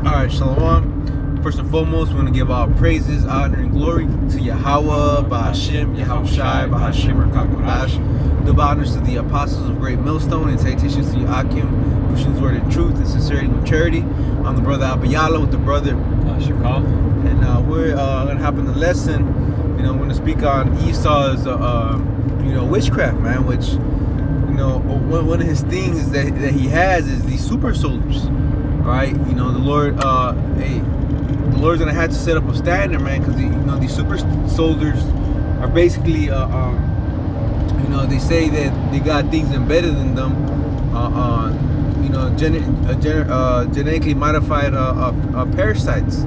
Alright, Shalom. First and foremost, we want to give all praises, honor, and glory to Yahweh, Ba'Hashem, Yahushai, Ba'Hashem, Rakakodash. Double honors to the apostles of Great Millstone, and salutations to Yakim, Christian's word of truth and sincerity and charity. I'm the brother Abayala with the brother Shakal. And we're going to hop in the lesson. We're going to speak on Esau's, witchcraft, man, which, one of his things that he has is these super soldiers. Right, the Lord, the Lord's gonna have to set up a standard, man, because these super soldiers are basically, they say that they got things embedded in them, genetically modified parasites,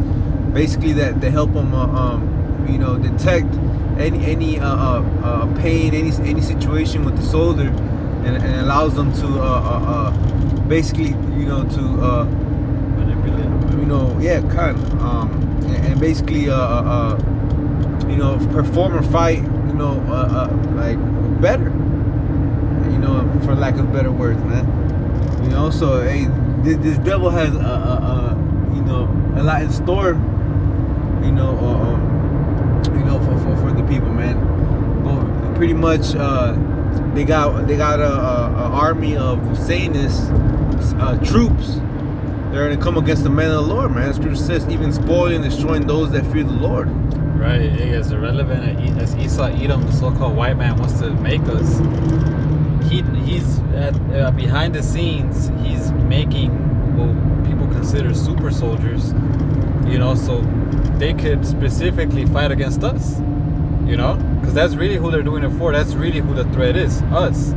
basically that they help them, detect any pain, any situation with the soldier, and allows them to basically, and basically, perform or fight, like better, for lack of better words, man. So hey, this devil has a lot in store, for the people, man. But pretty much, they got a army of Satanists, troops. They're going to come against the men of the Lord, man. The scripture says, even spoiling and destroying those that fear the Lord. Right. As irrelevant as Esau, Edom, the so-called white man, wants to make us, he's behind the scenes. He's making what people consider super soldiers, so they could specifically fight against us, because that's really who they're doing it for. That's really who the threat is, us,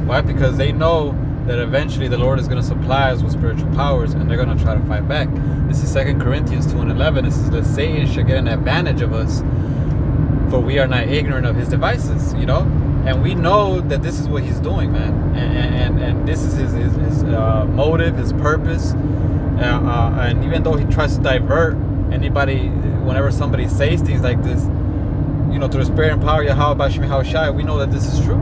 Why? Because they know that eventually the Lord is going to supply us with spiritual powers, and they're going to try to fight back. This is 2 Corinthians 2:11. This is that Satan should get an advantage of us, for we are not ignorant of his devices, and we know that this is what he's doing, man, and this is his motive, his purpose, and even though he tries to divert anybody, whenever somebody says things like this, through the spirit and power, Yahweh, Ba'Hashem, Yahushai, we know that this is true,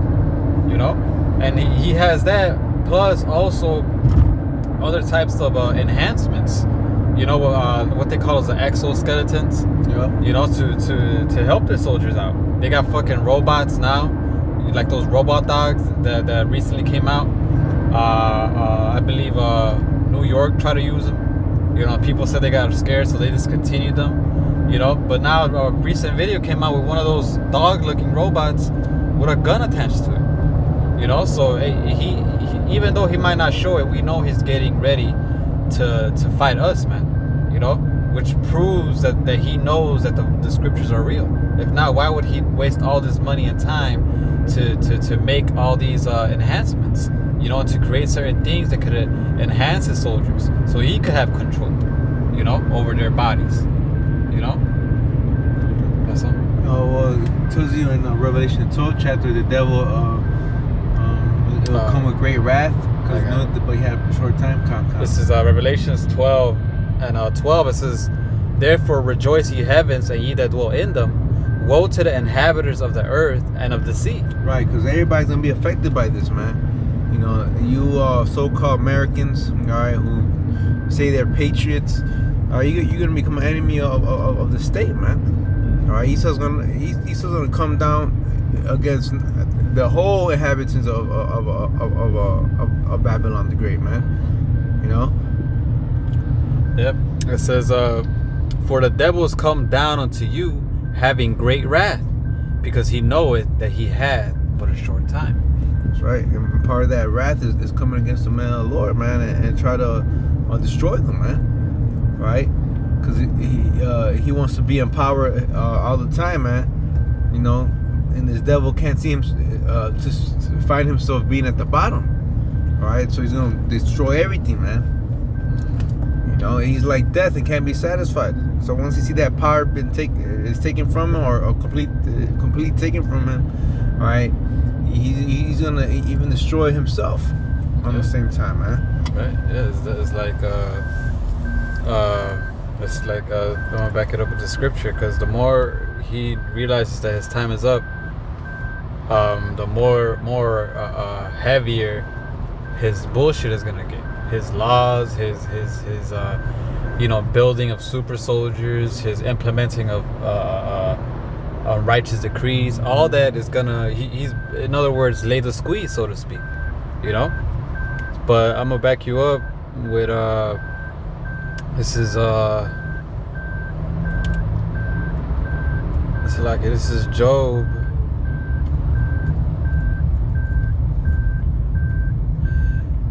and he has that. Plus, also other types of enhancements, what they call as the exoskeletons, to help their soldiers out. They got fucking robots now, like those robot dogs that recently came out. I believe New York tried to use them. People said they got scared, so they discontinued them. But now a recent video came out with one of those dog-looking robots with a gun attached to it. So he even though he might not show it, we know he's getting ready to fight us, man. Which proves that he knows that the scriptures are real. If not, why would he waste all this money and time to make all these enhancements? And to create certain things that could enhance his soldiers, so he could have control, over their bodies. That's all. It tells you in Revelation 12 chapter, the devil will come with great wrath, but he had a short time. This is Revelations 12 and 12. It says, "Therefore rejoice, ye heavens, and ye that dwell in them. Woe to the inhabitants of the earth and of the sea." Right, because everybody's gonna be affected by this, man. You so-called Americans, all right, who say they're patriots, you're gonna become an enemy of the state, man. All right, Esau's gonna come down against the whole inhabitants of Babylon the Great, man. Yep. It says, "For the devil is come down unto you, having great wrath, because he knoweth that he had but a short time." That's right. And part of that wrath is coming against the man of the Lord, man, and try to destroy them, man. Right? Because he wants to be in power all the time, man. And this devil can't see him just find himself being at the bottom. All right, so he's gonna destroy everything, man. He's like death and can't be satisfied. So once you see that power is taken from him, or complete taken from him, all right, he's gonna even destroy himself on the same time, man. Right? Yeah, it's like I'm gonna back it up with the scripture, because the more he realizes that his time is up, the more heavier his bullshit is gonna get. His laws, his building of super soldiers, his implementing of righteous decrees, all that is gonna, he's, in other words, lay the squeeze, so to speak, but I'm gonna back you up with this is Job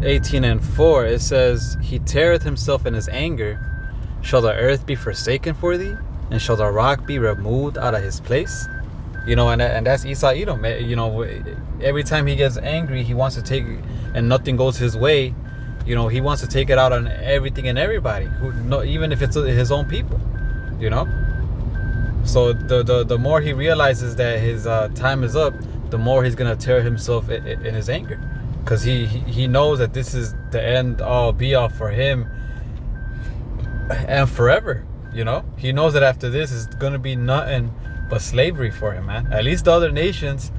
18:4. It says, he teareth himself in his anger. Shall the earth be forsaken for thee? And shall the rock be removed out of his place? And that's Esau Edom. Every time he gets angry, he wants to take, and nothing goes his way. He wants to take it out on everything and everybody, even if it's his own people. So the more he realizes that his time is up, the more he's gonna tear himself in his anger, because he knows that this is the end all be all for him and forever. He knows that after this is gonna be nothing but slavery for him, man. At least the other nations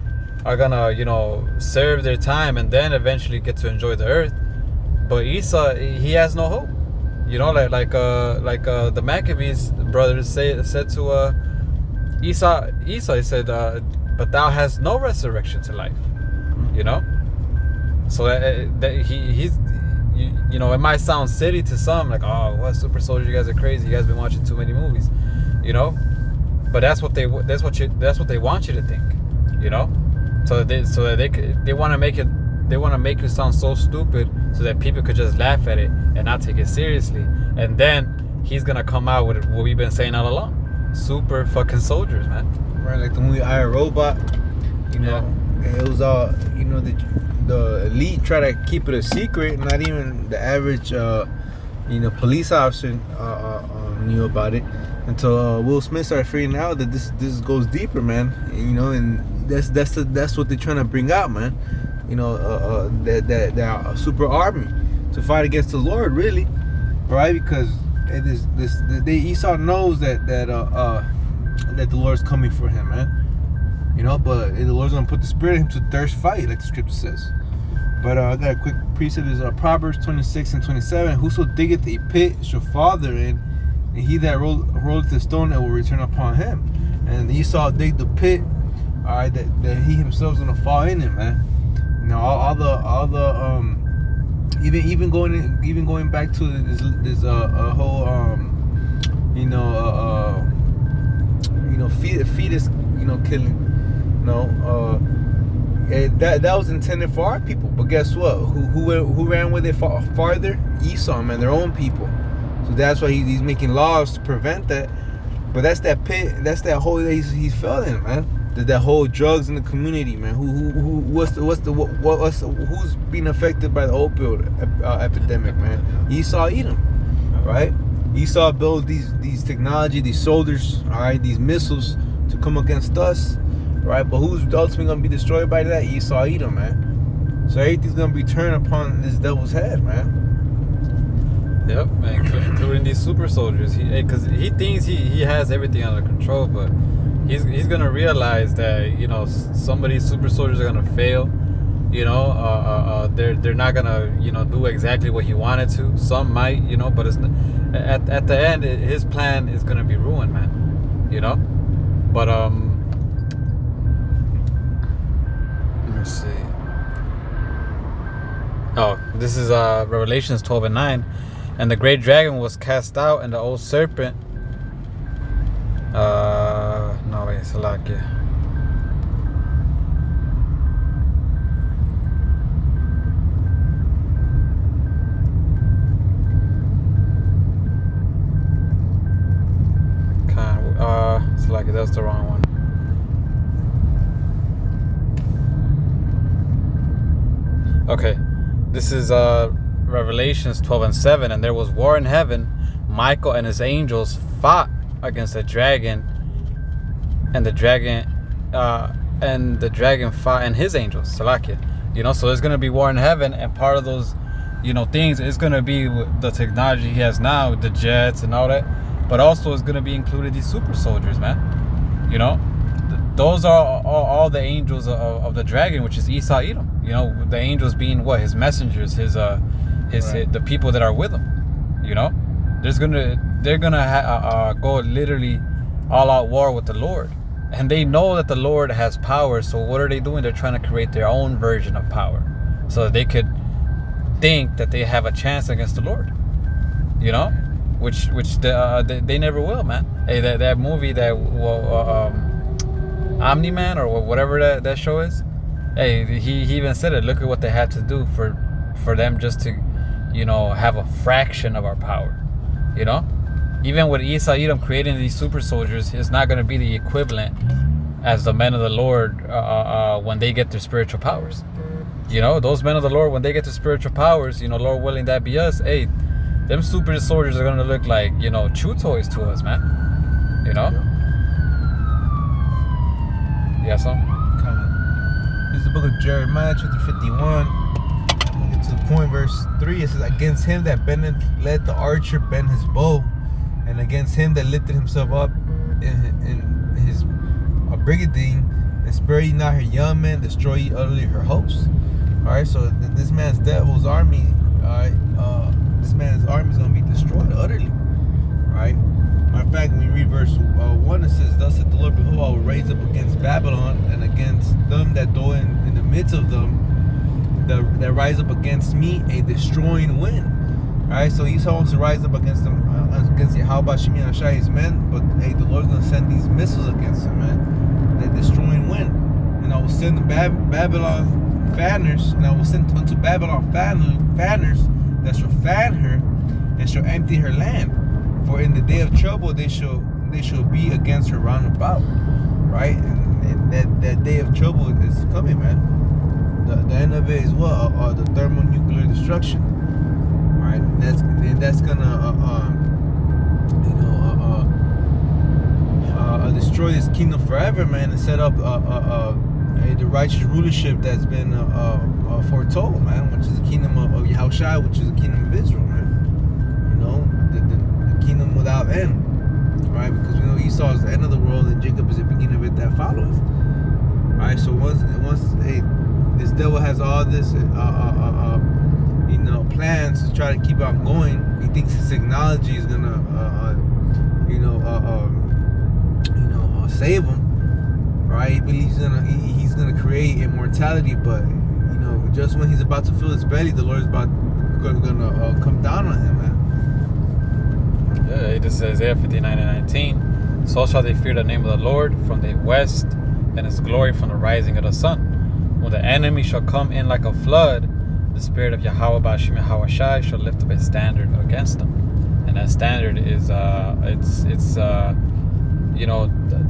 are gonna serve their time and then eventually get to enjoy the earth. But Esau, he has no hope. Like the Maccabees brothers said to Esau, he said, but thou hast no resurrection to life. So that he's, it might sound silly to some, like, oh, what, super soldier, you guys are crazy, you guys been watching too many movies, but that's what they want you to think, so that they want to make it. They want to make you sound so stupid so that people could just laugh at it and not take it seriously. And then he's going to come out with what we've been saying all along. Super fucking soldiers, man. Right, like the movie I, Robot. It was all, the elite try to keep it a secret. Not even the average, police officer knew about it until Will Smith started figuring out that this goes deeper, man. And that's what they're trying to bring out, man. That super army to fight against the Lord, really, right? Because Esau knows that the Lord's coming for him, man. But the Lord's gonna put the spirit in him to thirst fight, like the scripture says. But I got a quick precept is Proverbs 26:27. Whoso diggeth a pit shall fall therein, and he that rolleth the stone, it will return upon him. And Esau dig the pit, all right, that he himself's gonna fall in it, man. All the even going back to this whole fetus killing, that was intended for our people. But guess what? Who ran with it farther? Esau, man, their own people. So that's why he's making laws to prevent that. But that's that pit. That's that hole that he's fell in, man. That whole drugs in the community, man. Who's being affected by the opioid epidemic, man? Esau Edom, right? Esau built these technology, these soldiers, all right, these missiles to come against us, right? But who's ultimately gonna be destroyed by that? Esau Edom, man. So everything's gonna be turned upon this devil's head, man. Yep, man, including these super soldiers. Because he thinks he has everything under control, but he's gonna realize that some of these super soldiers are gonna fail. They're not gonna do exactly what he wanted to. Some might, but it's at the end his plan is gonna be ruined, man. But let me see. Oh, this is Revelations 12:9, and the great dragon was cast out, and the old serpent. No, wait, Salakia. Salakia, that's the wrong one. Okay, this is Revelations 12:7, and there was war in heaven. Michael and his angels fought against the dragon, and the dragon fought and his angels. Salakia. So there's gonna be war in heaven, and part of those, things is gonna be the technology he has now, the jets and all that. But also it's gonna be included these super soldiers, man. Those are all the angels of the dragon, which is Esau Edom. The angels being what? His messengers, his Right. the people that are with him. they're gonna go literally all out war with the Lord, and they know that the Lord has power. So what are they doing? They're trying to create their own version of power, so that they could think that they have a chance against the Lord. You know, which they never will, man. Hey, that movie, that Omni-Man or whatever that show is. Hey, he even said it. Look at what they had to do for them just to, have a fraction of our power. Even with Esau, Edom creating these super soldiers, it's not going to be the equivalent as the men of the Lord when they get their spiritual powers. Those men of the Lord, when they get their spiritual powers, Lord willing, that be us. Hey, them super soldiers are going to look like, chew toys to us, man. Yeah, so? This is the book of Jeremiah, chapter 51. I'm going to get to the point, verse 3. It says, against him that bendeth, let the archer bend his bow, and against him that lifted himself up in his brigadine, and spare ye not her young men, destroy ye utterly her hosts. Alright, so this man's devil's army, this man's army is going to be destroyed utterly. Right? Matter of fact, when we read verse 1, it says, thus saith the Lord, behold, I will raise up against Babylon, and against them that dwell in the midst of them, that rise up against me, a destroying wind. Alright, so Esau wants to rise up against them, against Yahweh Shimi and Ashai, his men, but hey, the Lord's going to send these missiles against them, man. That destroying wind. And I will send the Babylon fanners, and I will send unto Babylon fanners that shall fan her, and shall empty her land. For in the day of trouble they shall be against her round about. Right? And that day of trouble is coming, man. The end of it is what? The thermonuclear destruction. Right? That's gonna destroy this kingdom forever, man, and set up the righteous rulership that's been foretold, man, which is the kingdom of Yahushua, which is the kingdom of Israel, man. The kingdom without end, right? Because we know Esau is the end of the world and Jacob is the beginning of it that follows. Alright, so once this devil has all this plans to try to keep on going, he thinks his technology is gonna save him. Right? He believes he's gonna create immortality, but just when he's about to fill his belly, the Lord is gonna come down on him, man. Yeah, it just says Isaiah 59:19. So shall they fear the name of the Lord from the west, and his glory from the rising of the sun. When the enemy shall come in like a flood, the spirit of Yahweh Bashim Yahawashai shall lift up a standard against them. And that standard is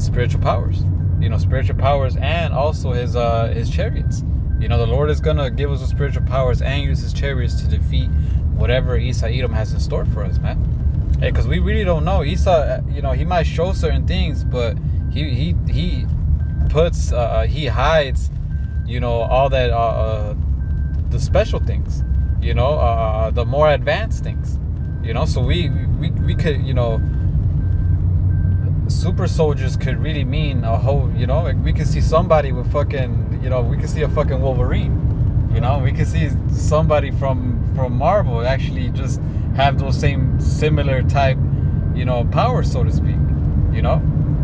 spiritual powers. Spiritual powers, and also his chariots. The Lord is gonna give us the spiritual powers and use his chariots to defeat whatever Esau Edom has in store for us, man. Hey, because we really don't know. Esau, he might show certain things, but he puts he hides, all that the special things, the more advanced things, So we could, super soldiers could really mean a whole, we could see somebody with fucking, we could see a fucking Wolverine, we could see somebody from Marvel actually just have those same similar type, powers, so to speak,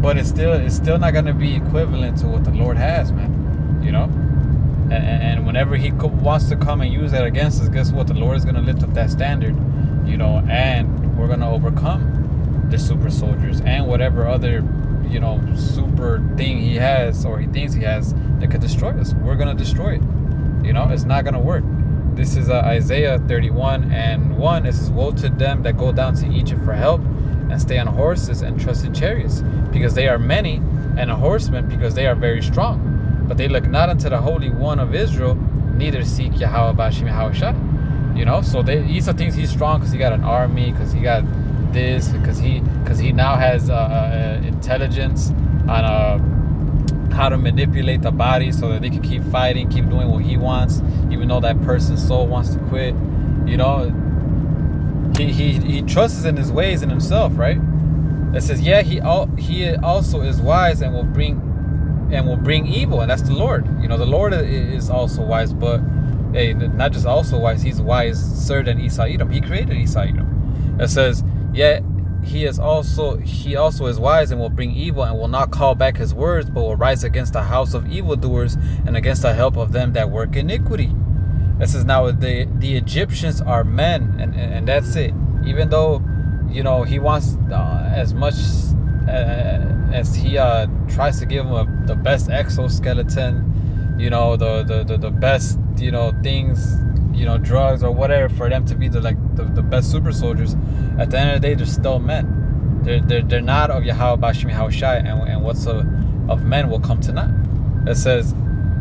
but it's still not going to be equivalent to what the Lord has, man, and whenever he wants to come and use that against us, guess what? The Lord is going to lift up that standard, and we're going to overcome the super soldiers and whatever other, super thing he has or he thinks he has that could destroy us. We're going to destroy it. It's not going to work. This is Isaiah 31:1. It says, woe to them that go down to Egypt for help and stay on horses and trust in chariots, because they are many, and a horseman, because they are very strong. But they look not unto the Holy One of Israel, neither seek Yahweh Bashim Yahushua. So Esau thinks he's strong because he got an army, because he got this, because he now has intelligence on how to manipulate the body so that they can keep fighting, keep doing what he wants, even though that person's soul wants to quit. He trusts in his ways and himself, right? It says, yeah, he also is wise and will bring evil, and that's the Lord. The Lord is also wise, but hey, not just also wise, he's wiser than Esau Edom. He created Esau Edom. It says, Yet he also is wise and will bring evil and will not call back his words, but will rise against the house of evildoers and against the help of them that work iniquity. It says, now the Egyptians are men, and that's it. Even though, he wants as much as he tries to give them the best exoskeleton, the best, things, drugs or whatever for them to be the best super soldiers. At the end of the day, they're still men. They're not of Yahweh Bashim Yahushai, and what's of men will come to naught. It says,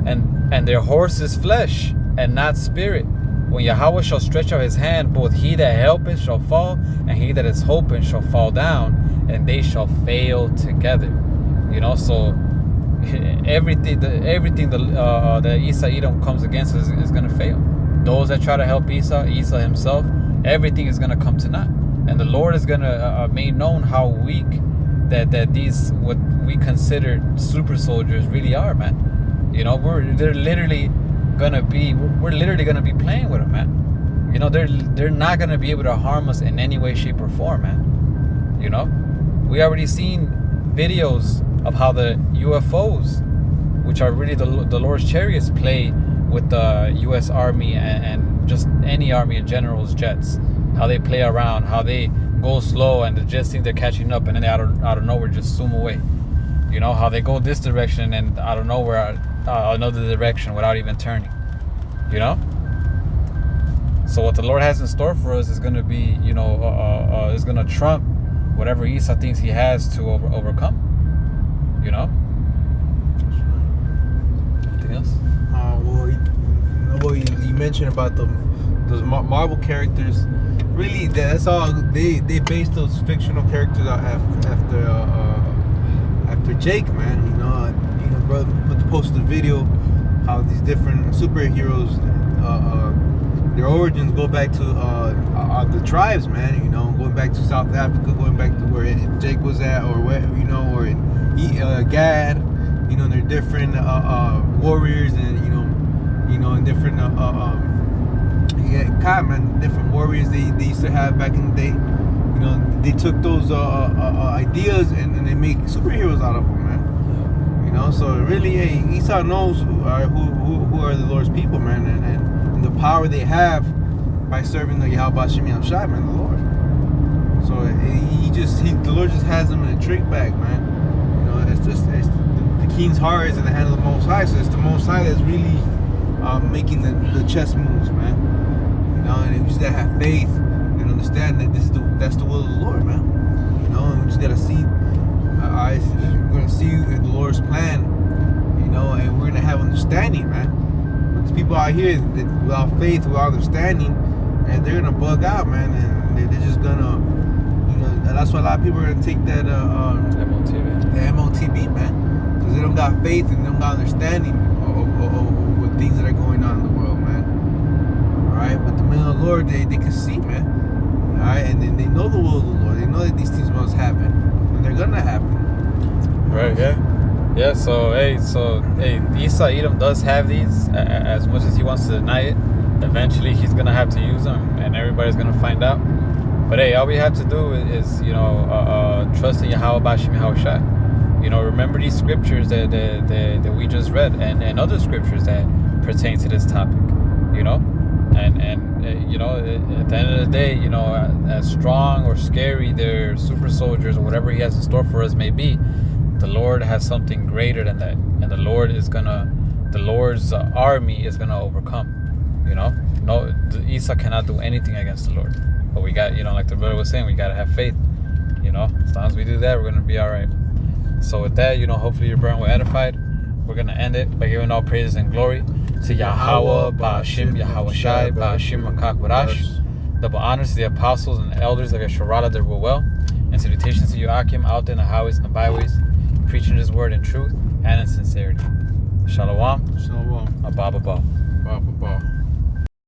and their horse is flesh and not spirit. When Yahweh shall stretch out his hand, both he that helpeth shall fall, and he that is hoping shall fall down, and they shall fail together. So everything that Esau Edom comes against is going to fail. Those that try to help Esau himself, everything is going to come to naught. And the Lord is going to make known how weak that these, what we consider super soldiers, really are, man. We're literally gonna be playing with them, man. They're not gonna be able to harm us in any way, shape, or form, man. We already seen videos of how the UFOs, which are really the Lord's chariots, play with the U.S. Army and just any army in general's jets. How they play around, how they go slow and the jets think they're catching up, and then they out of nowhere just zoom away. How they go this direction and out of nowhere another direction without even turning. So what the Lord has in store for us is going to be, is going to trump whatever Esau thinks he has to overcome. Anything else? Well, you mentioned about those Marvel characters. Really, that's all. They based those fictional characters out after Jake, man. Brother posted a video how these different superheroes, their origins go back to the tribes, man. Going back to South Africa, going back to where Jake was at, or where or in Gad. They're different warriors, and and different different warriors they used to have back in the day. They took those ideas and they make superheroes out of them, man. So really, Esau knows who are the Lord's people, man, and the power they have by serving the Yahweh Shem Yahushai, man, the Lord. So the Lord just has them in a trick bag, man. It's the king's heart is in the hand of the Most High, so it's the Most High that's really making the chess moves, man. And you just gotta have faith and understand that that's the will of the Lord, man. And we just gotta see. We're gonna see the Lord's plan, and we're gonna have understanding, man. But there's people out here that without faith, without understanding, and they're gonna bug out, man, and they're just gonna, that's why a lot of people are gonna take that MOTB, man, because they don't got faith and they don't got understanding of things that are going on in the world, man. All right, but the men of the Lord, they can see, man. All right, and then they know the will of the Lord. They know that these things must happen, and they're gonna happen. Right, yeah. So Esau Edom does have these. As much as he wants to deny it, eventually he's gonna have to use them, and everybody's gonna find out. But all we have to do is trust in Yahweh Bashim Yahushai. Remember these scriptures that we just read, and other scriptures that pertain to this topic. And at the end of the day, as strong or scary their super soldiers or whatever he has in store for us may be, the Lord has something greater than that, and the Lord's army is gonna overcome. No, Esau cannot do anything against the Lord. But we got, like the brother was saying, we gotta have faith. As long as we do that, we're gonna be all right. So with that, hopefully your brethren were edified. We're gonna end it by giving all praises and glory to Yahweh, Ba'ashim, Yahushai, Ba'ashim, Makak, Barash. Double honors to the apostles and the elders of Yeshurala that were well. And salutations to you, Akim, out there in the highways and the byways, preaching his word in truth and in sincerity. Shalom. Shalom. Abba. Ba.